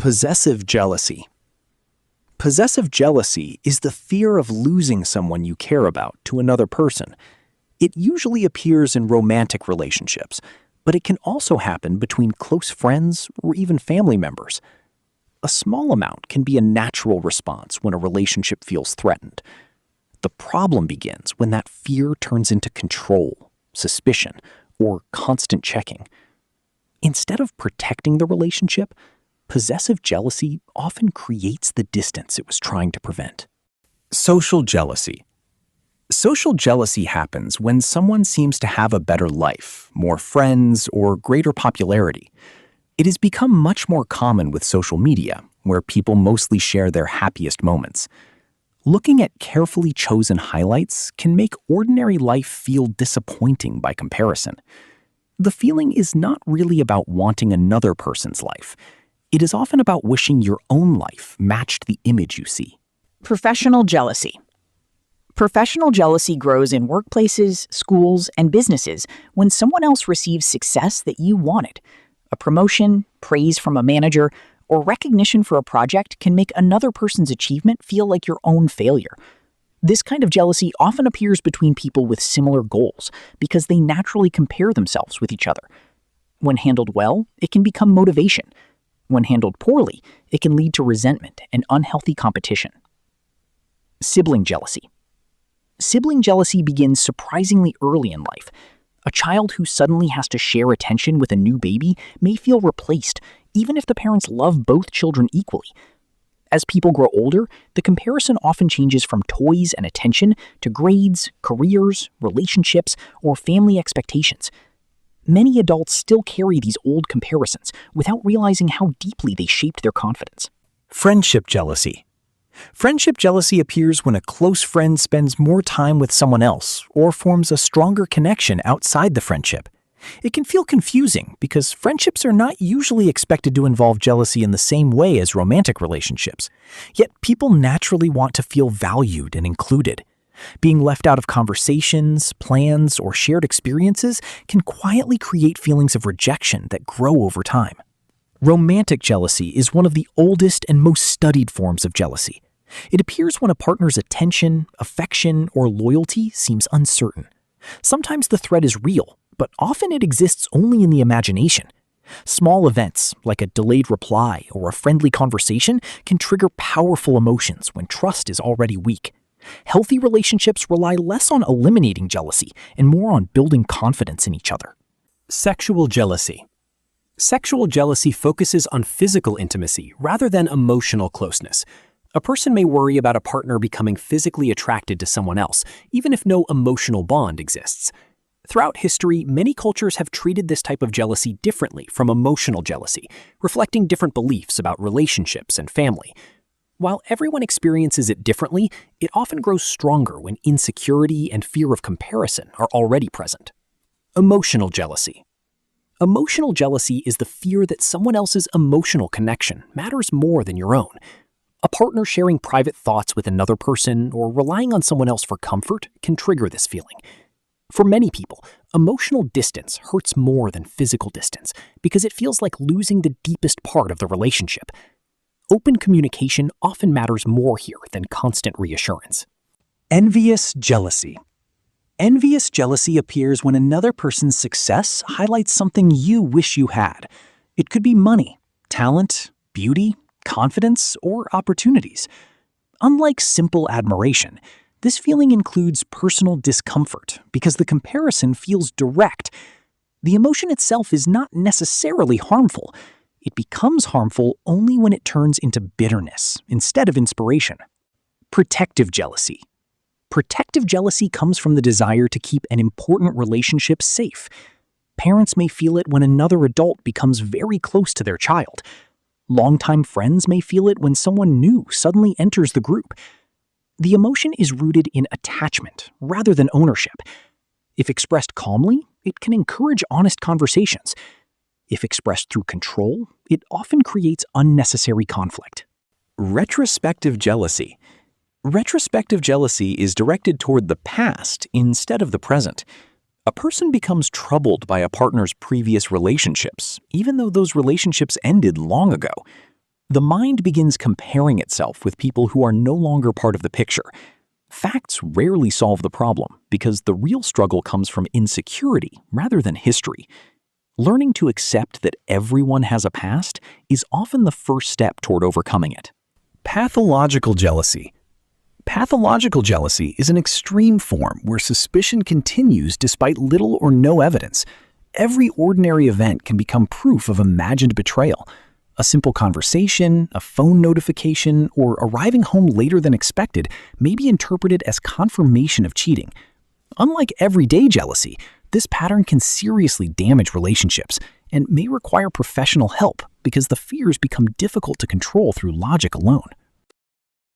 Possessive jealousy. Possessive jealousy is the fear of losing someone you care about to another person. It usually appears in romantic relationships, but it can also happen between close friends or even family members. A small amount can be a natural response when a relationship feels threatened. The problem begins when that fear turns into control, suspicion, or constant checking. Instead of protecting the relationship, possessive jealousy often creates the distance it was trying to prevent. Social jealousy. Social jealousy happens when someone seems to have a better life, more friends, or greater popularity. It has become much more common with social media, where people mostly share their happiest moments. Looking at carefully chosen highlights can make ordinary life feel disappointing by comparison. The feeling is not really about wanting another person's life. It is often about wishing your own life matched the image you see. Professional jealousy. Professional jealousy grows in workplaces, schools, and businesses when someone else receives success that you wanted. A promotion, praise from a manager, or recognition for a project can make another person's achievement feel like your own failure. This kind of jealousy often appears between people with similar goals because they naturally compare themselves with each other. When handled well, it can become motivation. When handled poorly, it can lead to resentment and unhealthy competition. Sibling jealousy. Sibling jealousy begins surprisingly early in life. A child who suddenly has to share attention with a new baby may feel replaced, even if the parents love both children equally. As people grow older, the comparison often changes from toys and attention to grades, careers, relationships, or family expectations. Many adults still carry these old comparisons without realizing how deeply they shaped their confidence. Friendship jealousy. Friendship jealousy appears when a close friend spends more time with someone else or forms a stronger connection outside the friendship. It can feel confusing because friendships are not usually expected to involve jealousy in the same way as romantic relationships. Yet people naturally want to feel valued and included. Being left out of conversations, plans, or shared experiences can quietly create feelings of rejection that grow over time. Romantic jealousy is one of the oldest and most studied forms of jealousy. It appears when a partner's attention, affection, or loyalty seems uncertain. Sometimes the threat is real, but often it exists only in the imagination. Small events, like a delayed reply or a friendly conversation, can trigger powerful emotions when trust is already weak. Healthy relationships rely less on eliminating jealousy and more on building confidence in each other. Sexual jealousy. Sexual jealousy focuses on physical intimacy rather than emotional closeness. A person may worry about a partner becoming physically attracted to someone else, even if no emotional bond exists. Throughout history, many cultures have treated this type of jealousy differently from emotional jealousy, reflecting different beliefs about relationships and family. While everyone experiences it differently, it often grows stronger when insecurity and fear of comparison are already present. Emotional jealousy. Emotional jealousy is the fear that someone else's emotional connection matters more than your own. A partner sharing private thoughts with another person or relying on someone else for comfort can trigger this feeling. For many people, emotional distance hurts more than physical distance because it feels like losing the deepest part of the relationship. Open communication often matters more here than constant reassurance. Envious jealousy. Envious jealousy appears when another person's success highlights something you wish you had. It could be money, talent, beauty, confidence, or opportunities. Unlike simple admiration, this feeling includes personal discomfort because the comparison feels direct. The emotion itself is not necessarily harmful. It becomes harmful only when it turns into bitterness instead of inspiration. Protective jealousy. Protective jealousy comes from the desire to keep an important relationship safe. Parents may feel it when another adult becomes very close to their child. Longtime friends may feel it when someone new suddenly enters the group. The emotion is rooted in attachment rather than ownership. If expressed calmly, it can encourage honest conversations. If expressed through control, it often creates unnecessary conflict. Retrospective jealousy. Retrospective jealousy is directed toward the past instead of the present. A person becomes troubled by a partner's previous relationships, even though those relationships ended long ago. The mind begins comparing itself with people who are no longer part of the picture. Facts rarely solve the problem because the real struggle comes from insecurity rather than history. Learning to accept that everyone has a past is often the first step toward overcoming it. Pathological jealousy. Pathological jealousy is an extreme form where suspicion continues despite little or no evidence. Every ordinary event can become proof of imagined betrayal. A simple conversation, a phone notification, or arriving home later than expected may be interpreted as confirmation of cheating. Unlike everyday jealousy, this pattern can seriously damage relationships and may require professional help because the fears become difficult to control through logic alone.